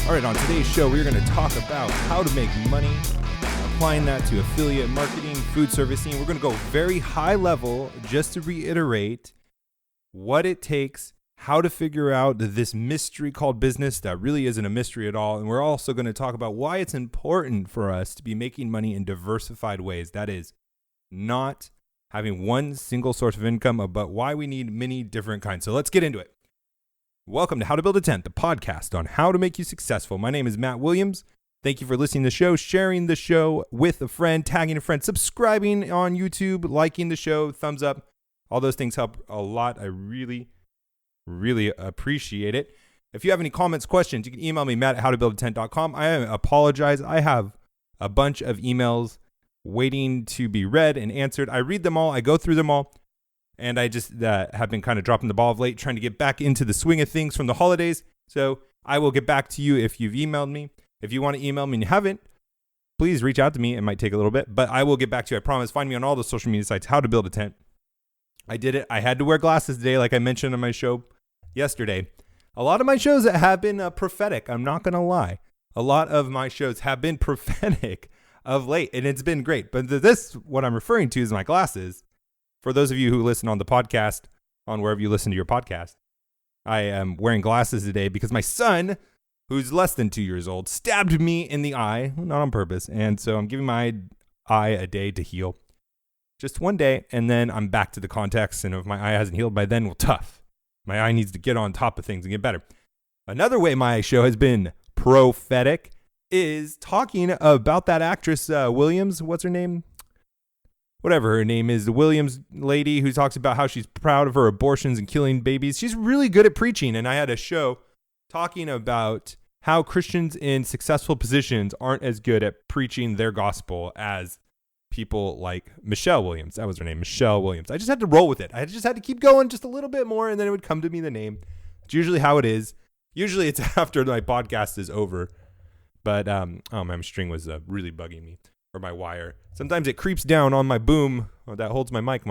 All right, on today's show, we're going to talk about how to make money, applying that to affiliate marketing, food servicing. We're going to go very high level just to reiterate what it takes, how to figure out this mystery called business that really isn't a mystery at all. And we're also going to talk about why it's important for us to be making money in diversified ways. That is, not having one single source of income, but why we need many different kinds. So let's get into it. Welcome to How to Build a Tent, the podcast on how to make you successful. My name is Matt Williams. Thank you for listening to the show, sharing the show with a friend, tagging a friend, subscribing on YouTube, liking the show, thumbs up. All those things help a lot. I really appreciate it. If you have any comments, questions, you can email me, matt@howtobuildatent.com. I apologize. I have a bunch of emails waiting to be read and answered. I read them all. I go through them all. And I just have been kind of dropping the ball of late, trying to get back into the swing of things from the holidays. So I will get back to you if you've emailed me. If you want to email me and you haven't, please reach out to me. It might take a little bit, but I will get back to you. I promise. Find me on all the social media sites, How to Build a Tent. I did it. I had to wear glasses today, like I mentioned on my show yesterday. A lot of my shows have been prophetic. I'm not going to lie. A lot of my shows have been prophetic of late, and it's been great. But what I'm referring to is my glasses. For those of you who listen on the podcast, on wherever you listen to your podcast, I am wearing glasses today because my son, who's less than 2 years old, stabbed me in the eye, not on purpose. And so I'm giving my eye a day to heal. Just one day, and then I'm back to the contacts. And if my eye hasn't healed by then, well, tough. My eye needs to get on top of things and get better. Another way my show has been prophetic is talking about that actress, Williams. What's her name? Whatever her name is, the Williams lady who talks about how she's proud of her abortions and killing babies. She's really good at preaching. And I had a show talking about how Christians in successful positions aren't as good at preaching their gospel as people like Michelle Williams. That was her name, Michelle Williams. I just had to roll with it. I just had to keep going just a little bit more, and then it would come to me, the name. It's usually how it is. Usually it's after my podcast is over. But, my string was really bugging me. Or my wire. Sometimes it creeps down on my boom that holds my mic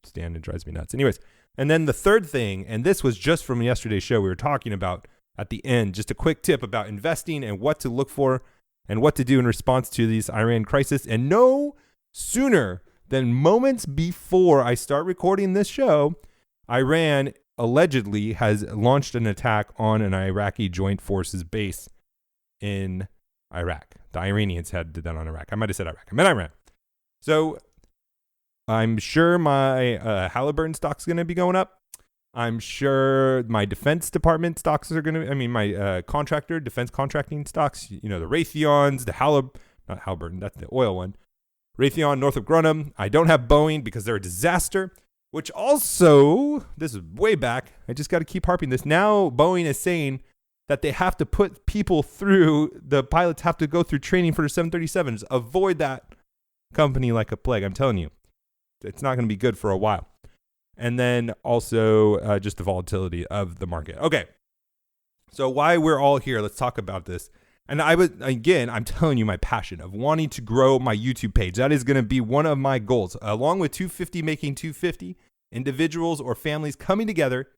stand, and drives me nuts. Anyways, and then the third thing, and this was just from yesterday's show, we were talking about at the end, just a quick tip about investing and what to look for and what to do in response to this Iran crisis. And no sooner than moments before I start recording this show, Iran allegedly has launched an attack on an Iraqi joint forces base in Iraq. The Iranians did that on Iraq. I might have said Iraq. I meant Iran. So I'm sure my Halliburton stock's going to be going up. I'm sure my Defense Department stocks are going to, my defense contracting stocks, the Raytheons, not Halliburton, that's the oil one. Raytheon, Northrop Grumman. I don't have Boeing because they're a disaster, which also, this is way back. I just got to keep harping this. Now Boeing is saying that they have to put people through, the pilots have to go through training for the 737s. Avoid that company like a plague. I'm telling you, it's not going to be good for a while. And then also just the volatility of the market. Okay, so why we're all here, let's talk about this. And I'm telling you my passion of wanting to grow my YouTube page. That is going to be one of my goals, along with 250 making 250 individuals or families coming together,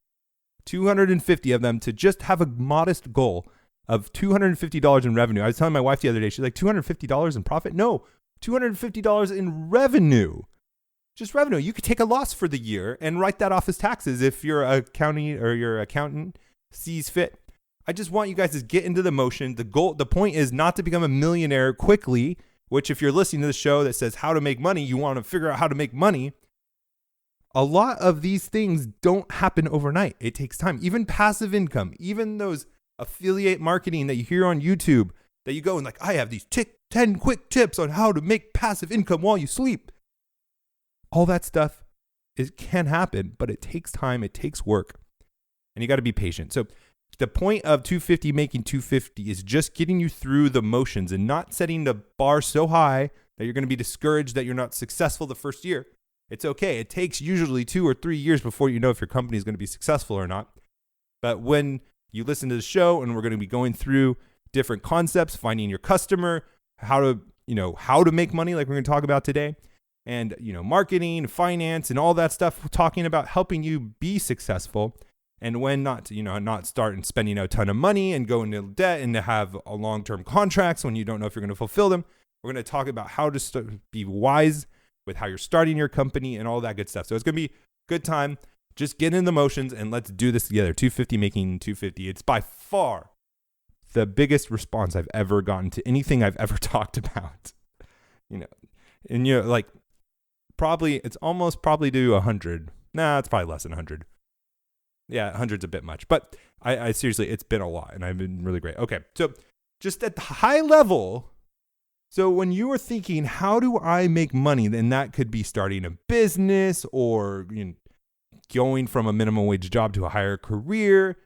250 of them, to just have a modest goal of $250 in revenue. I was telling my wife the other day, she's like, $250 in profit? No, $250 in revenue. Just revenue. You could take a loss for the year and write that off as taxes if your accountant sees fit. I just want you guys to get into the motion. The point is not to become a millionaire quickly, which if you're listening to the show that says how to make money, you want to figure out how to make money. A lot of these things don't happen overnight. It takes time. Even passive income, even those affiliate marketing that you hear on YouTube, that you go and like, I have these 10 quick tips on how to make passive income while you sleep. All that stuff can happen, but it takes time. It takes work. And you got to be patient. So the point of 250 making 250 is just getting you through the motions and not setting the bar so high that you're going to be discouraged that you're not successful the first year. It's okay. It takes usually 2 or 3 years before you know if your company is going to be successful or not. But when you listen to the show, and we're going to be going through different concepts, finding your customer, how to make money, like we're going to talk about today, and marketing, finance, and all that stuff, talking about helping you be successful. and when not to, not start and spending a ton of money and go into debt and to have a long-term contracts when you don't know if you're going to fulfill them. We're going to talk about how to be wise with how you're starting your company and all that good stuff. So it's going to be a good time. Just get in the motions and let's do this together. 250 making 250. It's by far the biggest response I've ever gotten to anything I've ever talked about. And probably it's almost probably to 100. Nah, it's probably less than 100. Yeah, 100's a bit much. But I seriously, it's been a lot and I've been really great. Okay, so just at the high level, so when you are thinking, how do I make money? Then that could be starting a business or going from a minimum wage job to a higher career,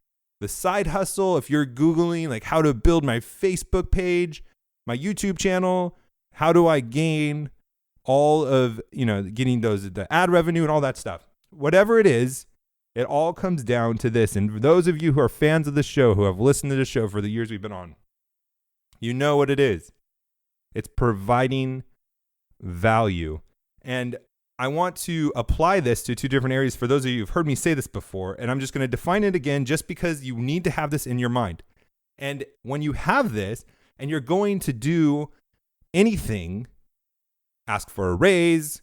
the side hustle. If you're Googling like how to build my Facebook page, my YouTube channel, how do I gain all of, getting the ad revenue and all that stuff, whatever it is, it all comes down to this. And for those of you who are fans of the show, who have listened to the show for the years we've been on, you know what it is. It's providing value. And I want to apply this to two different areas for those of you who've heard me say this before, and I'm just going to define it again just because you need to have this in your mind. And when you have this and you're going to do anything, ask for a raise,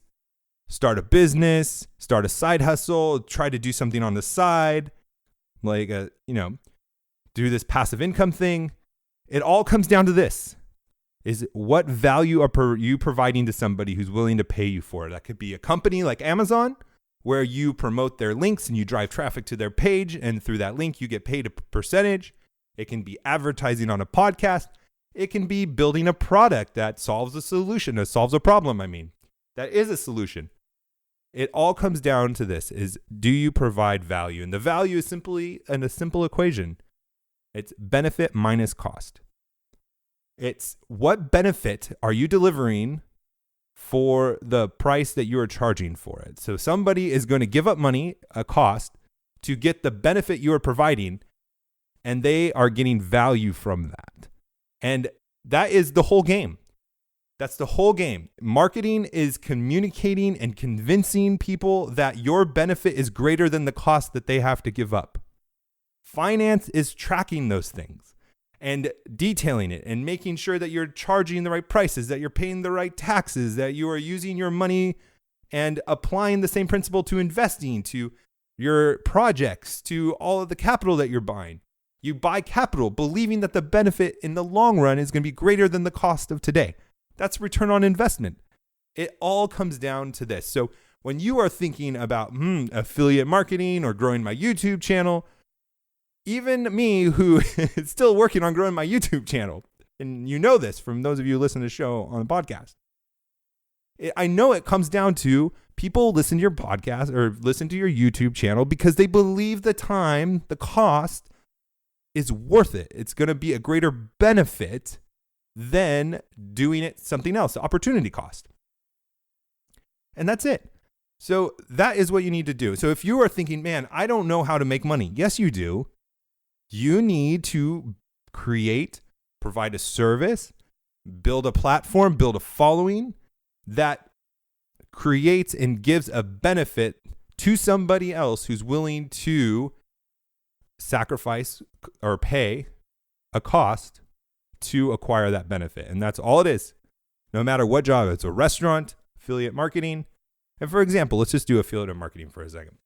start a business, start a side hustle, try to do something on the side, like, do this passive income thing, it all comes down to this. Is what value are you providing to somebody who's willing to pay you for it? That could be a company like Amazon, where you promote their links and you drive traffic to their page, and through that link, you get paid a percentage. It can be advertising on a podcast. It can be building a product that solves a solution, that solves a problem, that is a solution. It all comes down to this, is do you provide value? And the value is simply in a simple equation. It's benefit minus cost. It's what benefit are you delivering for the price that you are charging for it? So somebody is going to give up money, a cost, to get the benefit you are providing, and they are getting value from that. And that is the whole game. That's the whole game. Marketing is communicating and convincing people that your benefit is greater than the cost that they have to give up. Finance is tracking those things and detailing it and making sure that you're charging the right prices, that you're paying the right taxes, that you are using your money and applying the same principle to investing, to your projects, to all of the capital that you're buying. You buy capital believing that the benefit in the long run is going to be greater than the cost of today. That's return on investment. It all comes down to this. So when you are thinking about affiliate marketing or growing my YouTube channel, even me, who is still working on growing my YouTube channel, and you know this from those of you who listen to the show on the podcast, I know it comes down to people listen to your podcast or listen to your YouTube channel because they believe the time, the cost is worth it. It's going to be a greater benefit than doing it something else, the opportunity cost. And that's it. So that is what you need to do. So if you are thinking, man, I don't know how to make money. Yes, you do. You need to provide a service, build a platform, build a following that creates and gives a benefit to somebody else who's willing to sacrifice or pay a cost to acquire that benefit. And that's all it is. No matter what job, it's a restaurant, affiliate marketing. And for example, let's just do affiliate marketing for a second.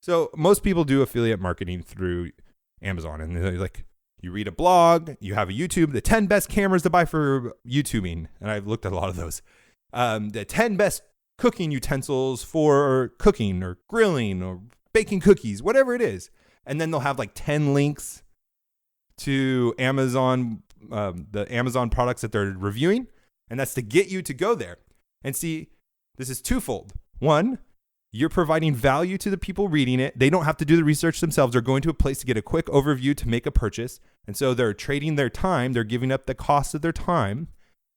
So most people do affiliate marketing through Amazon, and they're like, you read a blog, you have a YouTube, the 10 best cameras to buy for YouTubing. And I've looked at a lot of those. The 10 best cooking utensils for cooking or grilling or baking cookies, whatever it is. And then they'll have like 10 links to Amazon, the Amazon products that they're reviewing. And that's to get you to go there. And see, this is twofold. One, you're providing value to the people reading it. They don't have to do the research themselves. They're going to a place to get a quick overview to make a purchase. And so they're trading their time. They're giving up the cost of their time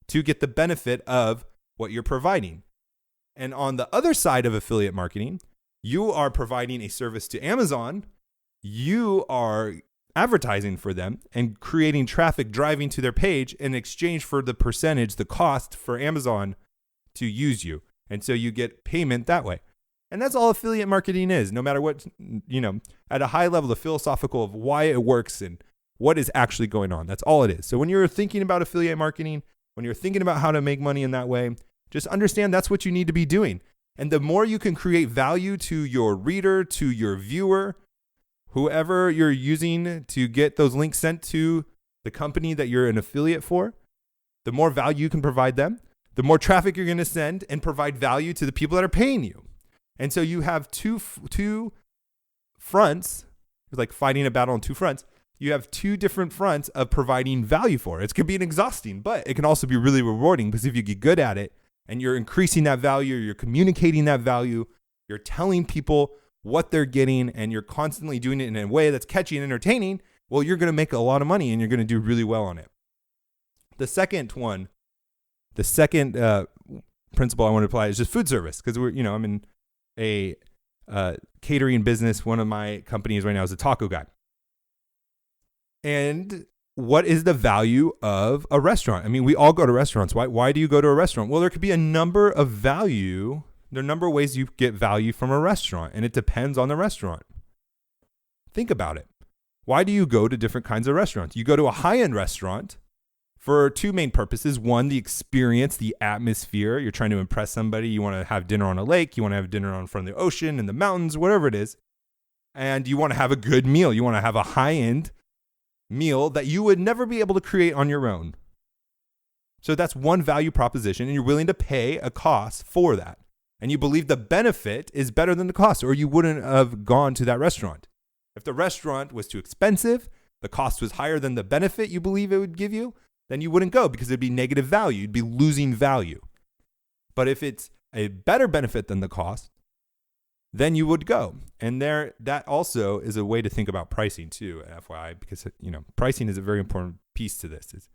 to get the benefit of what you're providing. And on the other side of affiliate marketing, you are providing a service to Amazon. You are advertising for them and creating traffic driving to their page in exchange for the percentage, the cost for Amazon to use you. And so you get payment that way. And that's all affiliate marketing is, no matter what, at a high level, the philosophical of why it works and what is actually going on. That's all it is. So when you're thinking about affiliate marketing, when you're thinking about how to make money in that way, just understand that's what you need to be doing. And the more you can create value to your reader, to your viewer, whoever you're using to get those links sent to the company that you're an affiliate for, the more value you can provide them, the more traffic you're going to send and provide value to the people that are paying you. And so you have two fronts. It's like fighting a battle on two fronts. You have two different fronts of providing value for it. It can be exhausting, but it can also be really rewarding, because if you get good at it and you're increasing that value, you're communicating that value, you're telling people what they're getting, and you're constantly doing it in a way that's catchy and entertaining, well, you're going to make a lot of money and you're going to do really well on it. The second principle I want to apply is just food service, because I'm in a catering business. One of my companies right now is a taco guy. And what is the value of a restaurant? I mean, we all go to restaurants. Why do you go to a restaurant? Well, there could be a number of value. There are a number of ways you get value from a restaurant, and it depends on the restaurant. Think about it. Why do you go to different kinds of restaurants? You go to a high-end restaurant for two main purposes. One, the experience, the atmosphere. You're trying to impress somebody. You want to have dinner on a lake. You want to have dinner in front of the ocean and the mountains, whatever it is. And you want to have a good meal. You want to have a high-end meal that you would never be able to create on your own. So that's one value proposition, and you're willing to pay a cost for that. And you believe the benefit is better than the cost, or you wouldn't have gone to that restaurant. If the restaurant was too expensive, the cost was higher than the benefit you believe it would give you, then you wouldn't go, because it'd be negative value. You'd be losing value. But if it's a better benefit than the cost, then you would go. And that also is a way to think about pricing too, FYI, because pricing is a very important piece to this. Is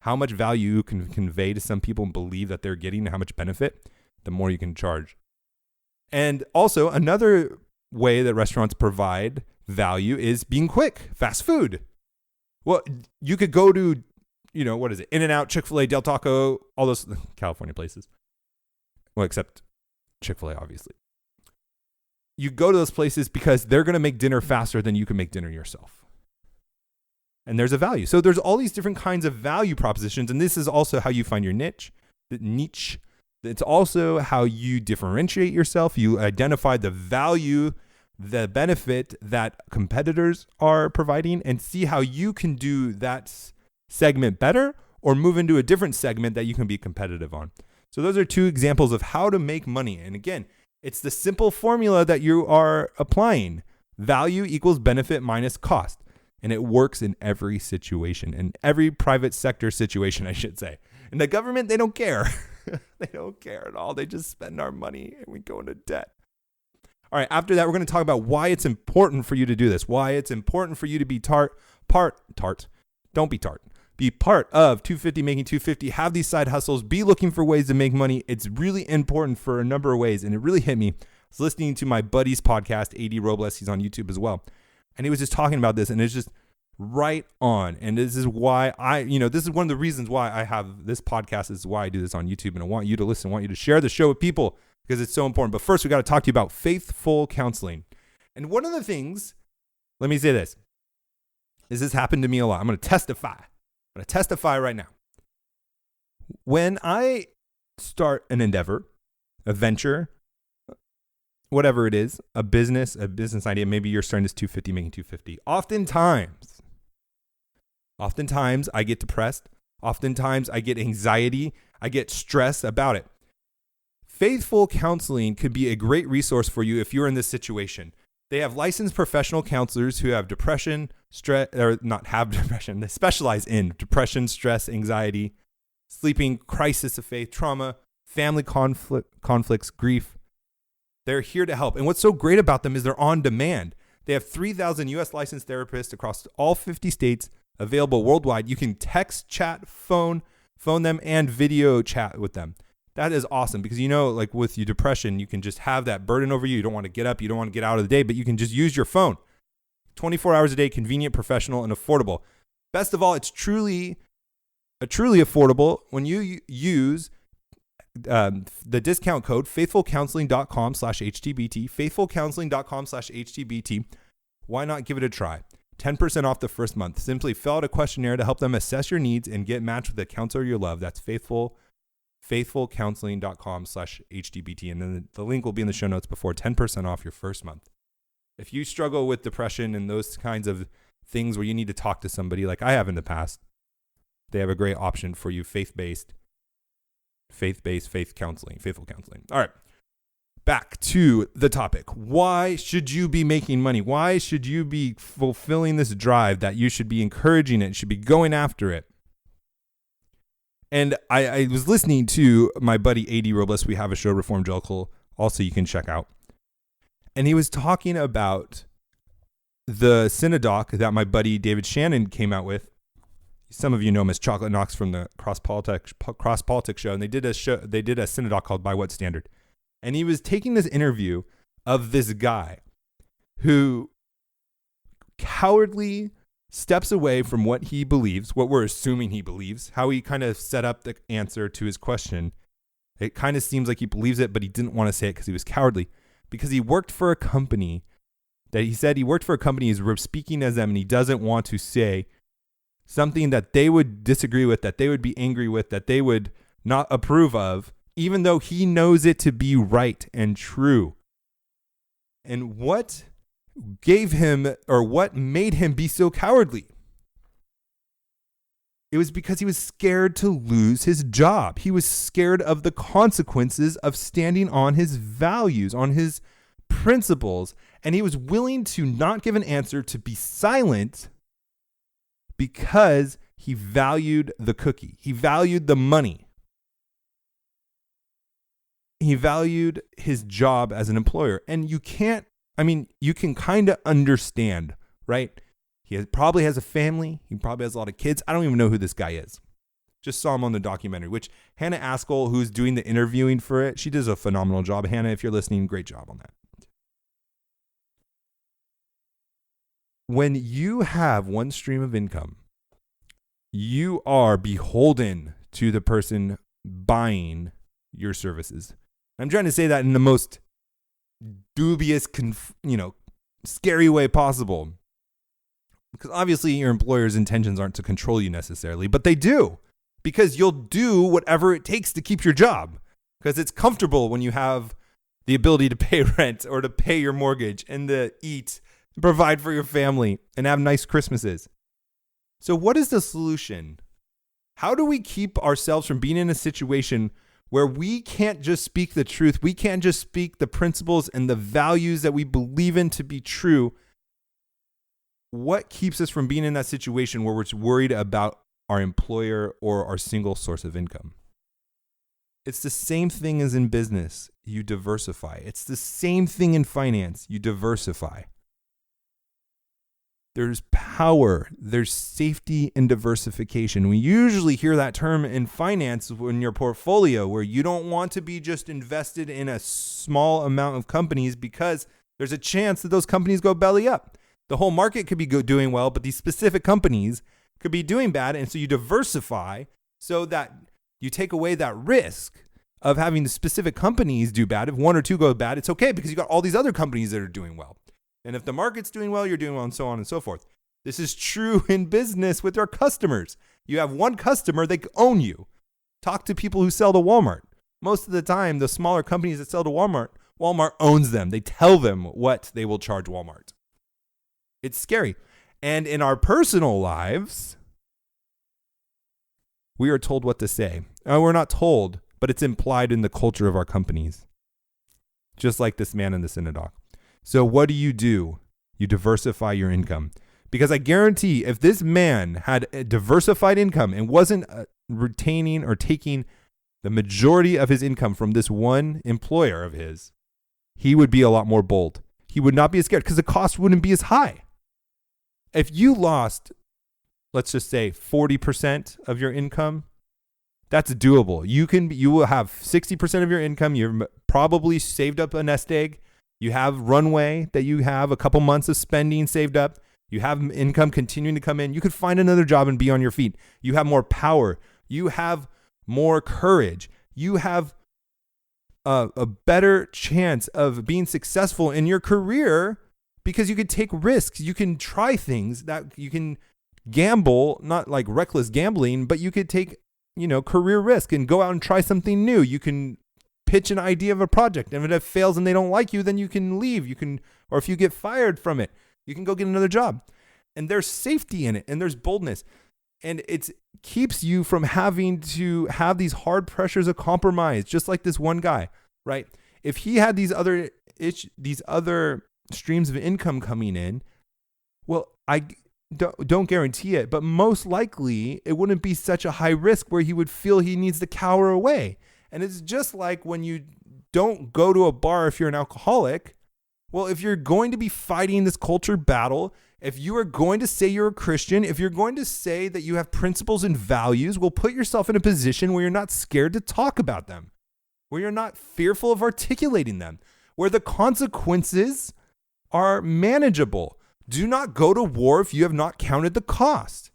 how much value you can convey to some people and believe that they're getting, how much benefit, the more you can charge. And also another way that restaurants provide value is being quick, fast food. Well, you could go to, what is it? In-N-Out, Chick-fil-A, Del Taco, all those California places. Well, except Chick-fil-A, obviously. You go to those places because they're going to make dinner faster than you can make dinner yourself. And there's a value. So there's all these different kinds of value propositions. And this is also how you find your niche. It's also how you differentiate yourself. You identify the value, the benefit that competitors are providing, and see how you can do that segment better or move into a different segment that you can be competitive on. So those are two examples of how to make money. And again, it's the simple formula that you are applying. Value equals benefit minus cost. And it works in every situation, in every private sector situation, I should say. In the government, they don't care. They don't care at all. They just spend our money and we go into debt. All right, after that, we're going to talk about why it's important for you to do this, why it's important for you to be don't be tart. Be part of 250 Making 250. Have these side hustles. Be looking for ways to make money. It's really important for a number of ways, and it really hit me. I was listening to my buddy's podcast, AD Robles. He's on YouTube as well. And he was just talking about this, and it's just right on. And this is why this is one of the reasons why I have this podcast. This is why I do this on YouTube, and I want you to listen. I want you to share the show with people because it's so important. But first, we got to talk to you about faithful counseling. And one of the things, let me say this has happened to me a lot. I'm going to testify. I'm going to testify right now. When I start an endeavor, a venture, whatever it is, a business idea, maybe you're starting this 250 Making 250. Oftentimes I get depressed. Oftentimes I get anxiety. I get stress about it. Faithful counseling could be a great resource for you if you're in this situation. They have licensed professional counselors who have depression, stress, or not have depression. They specialize in depression, stress, anxiety, sleeping, crisis of faith, trauma, family conflicts, grief. They're here to help. And what's so great about them is they're on demand. They have 3,000 U.S. licensed therapists across all 50 states available worldwide. You can text, chat, phone them, and video chat with them. That is awesome because, like with your depression, you can just have that burden over you. You don't want to get up. You don't want to get out of the day, but you can just use your phone. 24 hours a day, convenient, professional, and affordable. Best of all, it's truly affordable when you use the discount code faithfulcounseling.com/HTBT, faithfulcounseling.com/HTBT. Why not give it a try? 10% off the first month. Simply fill out a questionnaire to help them assess your needs and get matched with a counselor you love. That's faithfulcounseling.com/HTBT. And then the link will be in the show notes before 10% off your first month. If you struggle with depression and those kinds of things where you need to talk to somebody like I have in the past, they have a great option for you, faith-based counseling, faithful counseling. All right. Back to the topic. Why should you be making money? Why should you be fulfilling this drive that you should be encouraging it, should be going after it? And I was listening to my buddy A.D. Robles. We have a show, Reform Jellicle, also you can check out. And he was talking about the Synodoc that my buddy David Shannon came out with. Some of you know him as Chocolate Knox from the Cross Politics show. And they did a Synodoc called By What Standard? And he was taking this interview of this guy who cowardly steps away from what he believes, what we're assuming he believes, how he kind of set up the answer to his question. It kind of seems like he believes it, but he didn't want to say it because he was cowardly. Because he worked for a company that he said he worked for a company, he's speaking as them, and he doesn't want to say something that they would disagree with, that they would be angry with, that they would not approve of, even though he knows it to be right and true. And what gave him, or what made him be so cowardly? It was because he was scared to lose his job. He was scared of the consequences of standing on his values, on his principles, and he was willing to not give an answer, to be silent, because he valued the cookie. He valued the money. He valued his job as an employer. And you can kind of understand, right? He probably has a family. He probably has a lot of kids. I don't even know who this guy is. Just saw him on the documentary, which Hannah Askell, who's doing the interviewing for it, she does a phenomenal job. Hannah, if you're listening, great job on that. When you have one stream of income, you are beholden to the person buying your services. I'm trying to say that in the most dubious, scary way possible. Because obviously your employer's intentions aren't to control you necessarily, but they do. Because you'll do whatever it takes to keep your job. Because it's comfortable when you have the ability to pay rent or to pay your mortgage and to eat, and provide for your family, and have nice Christmases. So what is the solution? How do we keep ourselves from being in a situation where we can't just speak the truth? We can't just speak the principles and the values that we believe in to be true. What keeps us from being in that situation where we're worried about our employer or our single source of income? It's the same thing as in business. You diversify. It's the same thing in finance. You diversify. There's power, there's safety in diversification. We usually hear that term in finance in your portfolio, where you don't want to be just invested in a small amount of companies because there's a chance that those companies go belly up. The whole market could be doing well, but these specific companies could be doing bad. And so you diversify so that you take away that risk of having the specific companies do bad. If one or two go bad, it's okay because you got all these other companies that are doing well. And if the market's doing well, you're doing well, and so on and so forth. This is true in business with our customers. You have one customer, they own you. Talk to people who sell to Walmart. Most of the time, the smaller companies that sell to Walmart owns them. They tell them what they will charge Walmart. It's scary. And in our personal lives, we are told what to say. We're not told, but it's implied in the culture of our companies. Just like this man in the Synodoc. So what do? You diversify your income. Because I guarantee if this man had a diversified income and wasn't retaining or taking the majority of his income from this one employer of his, he would be a lot more bold. He would not be as scared because the cost wouldn't be as high. If you lost, let's just say 40% of your income, that's doable. You will have 60% of your income. You're probably saved up a nest egg. You have runway that you have a couple months of spending saved up. You have income continuing to come in. You could find another job and be on your feet. You have more power. You have more courage. You have a better chance of being successful in your career because you could take risks. You can try things that you can gamble, not like reckless gambling, but you could take, career risk and go out and try something new. You can pitch an idea of a project, and if it fails and they don't like you, then you can leave. Or if you get fired from it, you can go get another job. And there's safety in it, and there's boldness. And it keeps you from having to have these hard pressures of compromise, just like this one guy, right? If he had these other streams of income coming in, well, I don't guarantee it, but most likely it wouldn't be such a high risk where he would feel he needs to cower away. And it's just like when you don't go to a bar if you're an alcoholic. Well, if you're going to be fighting this culture battle, if you are going to say you're a Christian, if you're going to say that you have principles and values, well, put yourself in a position where you're not scared to talk about them, where you're not fearful of articulating them, where the consequences are manageable. Do not go to war if you have not counted the cost.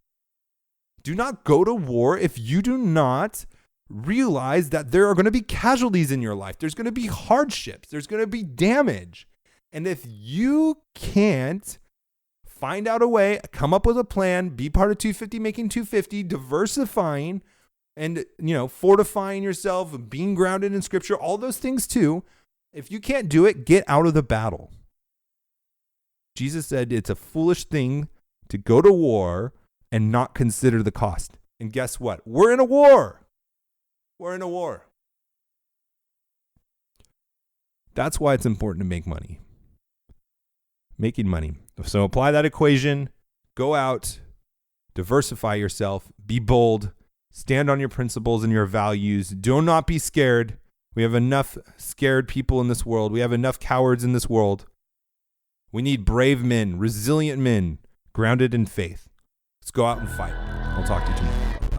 Do not go to war if you do not realize that there are going to be casualties in your life. There's going to be hardships. There's going to be damage. And if you can't find out a way, come up with a plan, be part of 250, making 250, diversifying and, fortifying yourself, being grounded in scripture, all those things too. If you can't do it, get out of the battle. Jesus said it's a foolish thing to go to war and not consider the cost. And guess what? We're in a war. We're in a war. That's why it's important to make money. Making money. So apply that equation, go out, diversify yourself, be bold, stand on your principles and your values. Do not be scared. We have enough scared people in this world. We have enough cowards in this world. We need brave men, resilient men, grounded in faith. Let's go out and fight. I'll talk to you tomorrow.